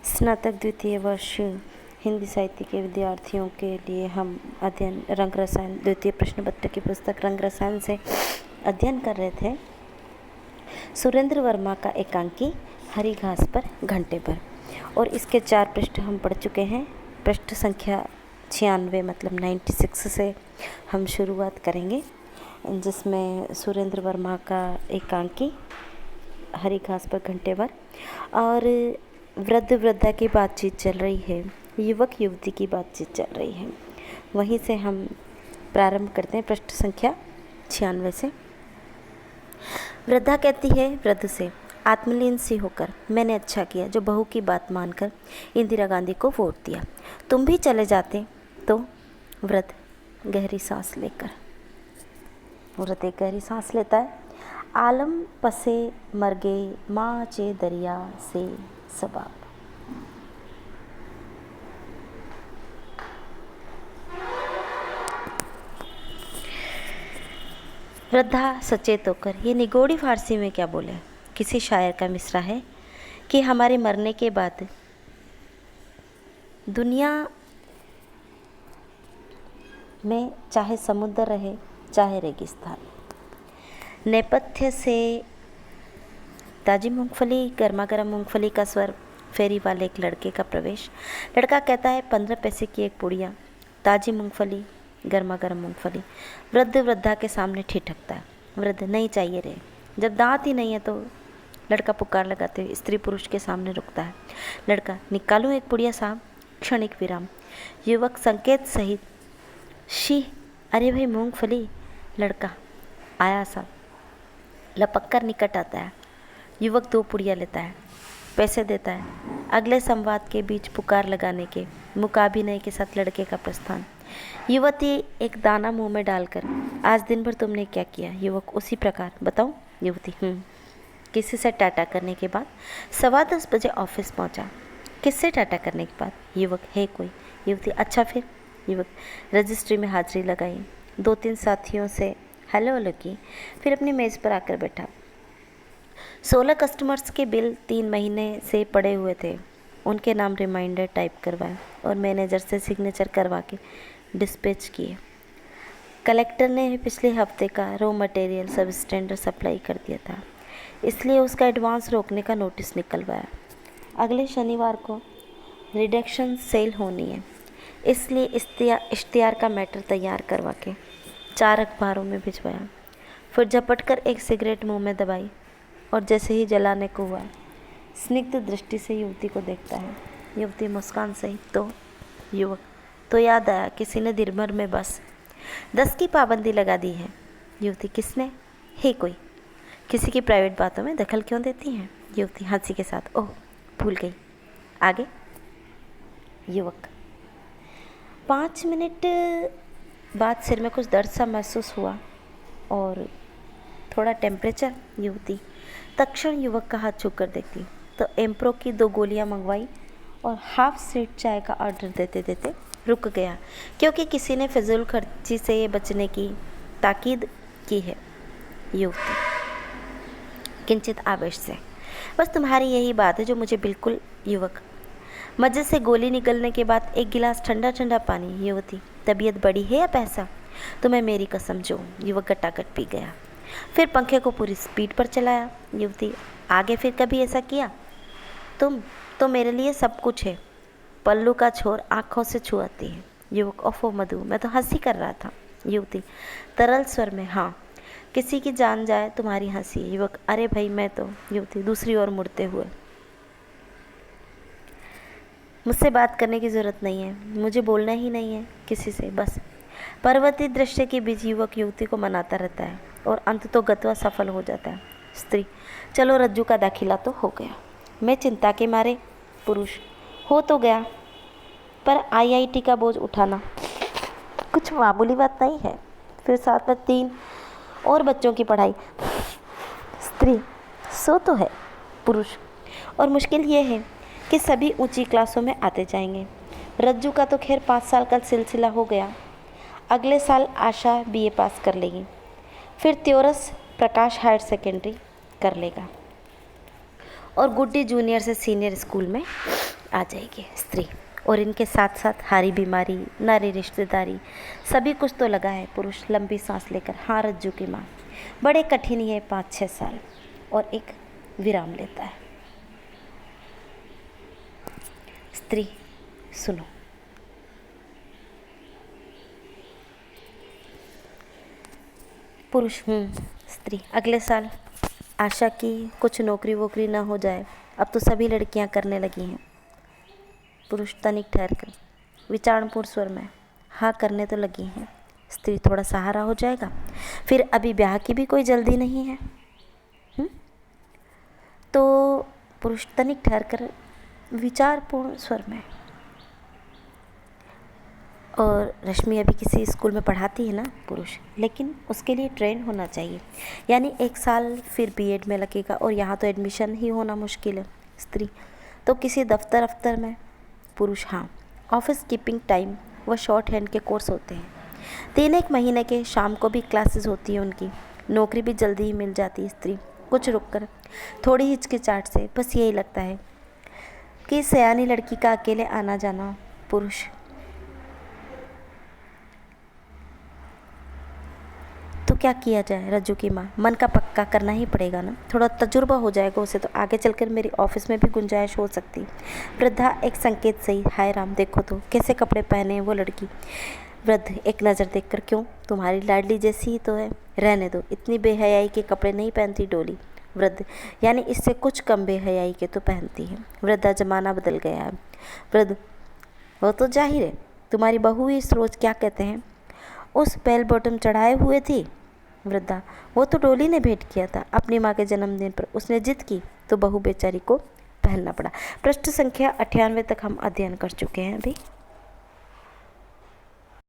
स्नातक द्वितीय वर्ष हिंदी साहित्य के विद्यार्थियों के लिए हम अध्ययन रंग रसायन द्वितीय प्रश्न पत्र की पुस्तक रंग रसायन से अध्ययन कर रहे थे। सुरेंद्र वर्मा का एकांकी हरी घास पर घंटे पर, और इसके 4 पृष्ठ हम पढ़ चुके हैं। पृष्ठ संख्या 96 मतलब 96 से हम शुरुआत करेंगे, जिसमें सुरेंद्र वर्मा का एकांकी हरी घास पर घंटे पर और वृद्ध वृद्धा की बातचीत चल रही है, युवक युवती की बातचीत चल रही है। वहीं से हम प्रारंभ करते हैं पृष्ठ संख्या 96 से। वृद्धा कहती है वृद्ध से, आत्मलीन सी होकर, मैंने अच्छा किया जो बहू की बात मानकर इंदिरा गांधी को वोट दिया। तुम भी चले जाते तो। वृद्ध गहरी सांस लेकर, वृद्ध एक गहरी सांस लेता है। आलम पसे मर गए माँ चे दरिया से सबाब। वृद्धा सचेत होकर, ये निगोड़ी फारसी में क्या बोले? किसी शायर का मिसरा है कि हमारे मरने के बाद दुनिया में चाहे समुद्र रहे चाहे रेगिस्तान, नेपथ्य से ताजी मूंगफली, गर्मा गर्म मूंगफली का स्वर, फेरी वाले एक लड़के का प्रवेश। लड़का कहता है 15 पैसे की एक पुड़िया, ताजी मूंगफली, गर्मा गर्म मूंगफली। वृद्ध वृद्धा के सामने ठिठकता है। वृद्ध, नहीं चाहिए रे। जब दांत ही नहीं है तो लड़का पुकार लगाते हुए स्त्री पुरुष के सामने रुकता है। लड़का, निकालूं एक पुड़िया साहब? क्षणिक विराम। युवक संकेत सहित, शी, अरे भाई मूंगफली। लड़का, आया साहब। लपक कर निकट आता है। युवक 2 पुड़िया लेता है, पैसे देता है। अगले संवाद के बीच पुकार लगाने के मुकाबिने के साथ लड़के का प्रस्थान। युवती एक दाना मुंह में डालकर, आज दिन भर तुमने क्या किया? युवक, उसी प्रकार। बताऊं? युवती, किसी से टाटा करने के बाद 10:15 बजे ऑफिस पहुंचा। किससे टाटा करने के बाद? युवक, है कोई? युवती, अच्छा फिर? युवक, रजिस्ट्री में हाजिरी लगाई, 2-3 साथियों से हेलो हेलो की, फिर अपनी मेज़ पर आकर बैठा। 16 कस्टमर्स के बिल 3 महीने से पड़े हुए थे। उनके नाम रिमाइंडर टाइप करवाए और मैनेजर से सिग्नेचर करवा के डिस्पैच किए। कलेक्टर ने पिछले हफ्ते का रॉ मटेरियल सब स्टैंडर्ड सप्लाई कर दिया था, इसलिए उसका एडवांस रोकने का नोटिस निकलवाया। अगले शनिवार को रिडक्शन सेल होनी है, इसलिए इश्तिहार का मैटर तैयार करवा के 4 अखबारों में भिजवाया। फिर झपट कर एक सिगरेट मुंह में दबाई और जैसे ही जलाने को हुआ, स्निग्ध दृष्टि से युवती को देखता है। युवती मुस्कान सही तो। युवक, तो याद आया, किसी ने दिन भर में बस 10 की पाबंदी लगा दी है। युवती, किसने? है कोई? किसी की प्राइवेट बातों में दखल क्यों देती हैं? युवती हंसी के साथ, ओह भूल गई। आगे? युवक, 5 मिनट बाद सिर में कुछ दर्द सा महसूस हुआ और थोड़ा टेम्परेचर। युवती तत्क्षण युवक का हाथ छू कर देखती तो एम्प्रो की 2 गोलियां मंगवाई और हाफ सीट चाय का ऑर्डर देते देते रुक गया, क्योंकि किसी ने फिजूल खर्ची से बचने की ताकीद की है। युवती किंचित आवेश से, बस तुम्हारी यही बात है जो मुझे बिल्कुल। युवक, मजे से गोली निकलने के बाद एक गिलास ठंडा ठंडा पानी। युवती, तबीयत बड़ी है या पैसा? तुम्हें मेरी कसम जो। युवक गटागट पी गया, फिर पंखे को पूरी स्पीड पर चलाया। युवती, आगे फिर कभी ऐसा किया? तुम तो मेरे लिए सब कुछ है। पल्लू का छोर आँखों से छुआती है। युवक, ओफो मधु, मैं तो हंसी कर रहा था। युवती तरल स्वर में, हाँ, किसी की जान जाए तुम्हारी हंसी। युवक, अरे भाई मैं तो। युवती दूसरी ओर मुड़ते हुए, मुझसे बात करने की ज़रूरत नहीं है, मुझे बोलना ही नहीं है किसी से, बस। पर्वतीय दृश्य के बीच युवक युवती को मनाता रहता है और अंत तो गत्वा सफल हो जाता है। स्त्री, चलो रज्जू का दाखिला तो हो गया। मैं चिंता के मारे। पुरुष, हो तो गया, पर आईआईटी का बोझ उठाना कुछ मामूली बात नहीं है, फिर साथ में 3 और बच्चों की पढ़ाई। स्त्री, सो तो है। पुरुष, और मुश्किल ये है कि सभी ऊंची क्लासों में आते जाएंगे। रज्जू का तो खैर 5 साल का सिलसिला हो गया, अगले साल आशा बीए पास कर लेगी, फिर त्योरस प्रकाश हायर सेकेंडरी कर लेगा और गुड्डी जूनियर से सीनियर स्कूल में आ जाएगी स्त्री। और इनके साथ साथ हारी बीमारी, नारी रिश्तेदारी, सभी कुछ तो लगा है। पुरुष लंबी सांस लेकर, हाँ रज्जू की माँ, बड़े कठिन ये 5-6 साल, और एक विराम लेता है। स्त्री सुनो। पुरुष स्त्री अगले साल आशा की कुछ नौकरी वोकरी ना हो जाए, अब तो सभी लड़कियां करने लगी हैं। पुरुष तनिक ठहर कर विचारपूर्ण स्वर में, हाँ करने तो लगी हैं। स्त्री थोड़ा सहारा हो जाएगा, फिर अभी ब्याह की भी कोई जल्दी नहीं है। तो पुरुष तनिक ठहर कर विचारपूर्ण स्वर में, और रश्मि अभी किसी स्कूल में पढ़ाती है ना पुरुष, लेकिन उसके लिए ट्रेन होना चाहिए, यानी 1 साल फिर बीएड में लगेगा, और यहाँ तो एडमिशन ही होना मुश्किल है। स्त्री तो किसी दफ्तर में। पुरुष हाँ, ऑफिस कीपिंग टाइम व शॉर्ट हैंड के कोर्स होते हैं, 3-1 महीने के, शाम को भी क्लासेस होती है उनकी, नौकरी भी जल्दी ही मिल जाती है। स्त्री कुछ रुक कर थोड़ी हिचकिचाहट से, बस यही लगता है कि सयानी लड़की का अकेले आना जाना। पुरुष तो क्या किया जाए रज्जू की माँ, मन का पक्का करना ही पड़ेगा ना, थोड़ा तजुर्बा हो जाएगा उसे तो आगे चलकर मेरी ऑफिस में भी गुंजाइश हो सकती। वृद्धा एक संकेत सही, हाय राम देखो तो कैसे कपड़े पहने हैं वो लड़की। वृद्ध एक नज़र देखकर, क्यों तुम्हारी लाडली जैसी ही तो है, रहने दो, इतनी बेहयाई के कपड़े नहीं पहनती डोली। वृद्ध यानी इससे कुछ कम बेहयाई के तो पहनती है। वृद्धा जमाना बदल गया है। वृद्ध वो तो जाहिर है, तुम्हारी बहू इस रोज़ क्या कहते हैं, उस बेल बॉटम चढ़ाए हुए थी। वृद्धा वो तो डोली ने भेंट किया था अपनी माँ के जन्मदिन पर, उसने जिद की तो बहू बेचारी को पहनना पड़ा। पृष्ठ संख्या 98 तक हम अध्ययन कर चुके हैं अभी।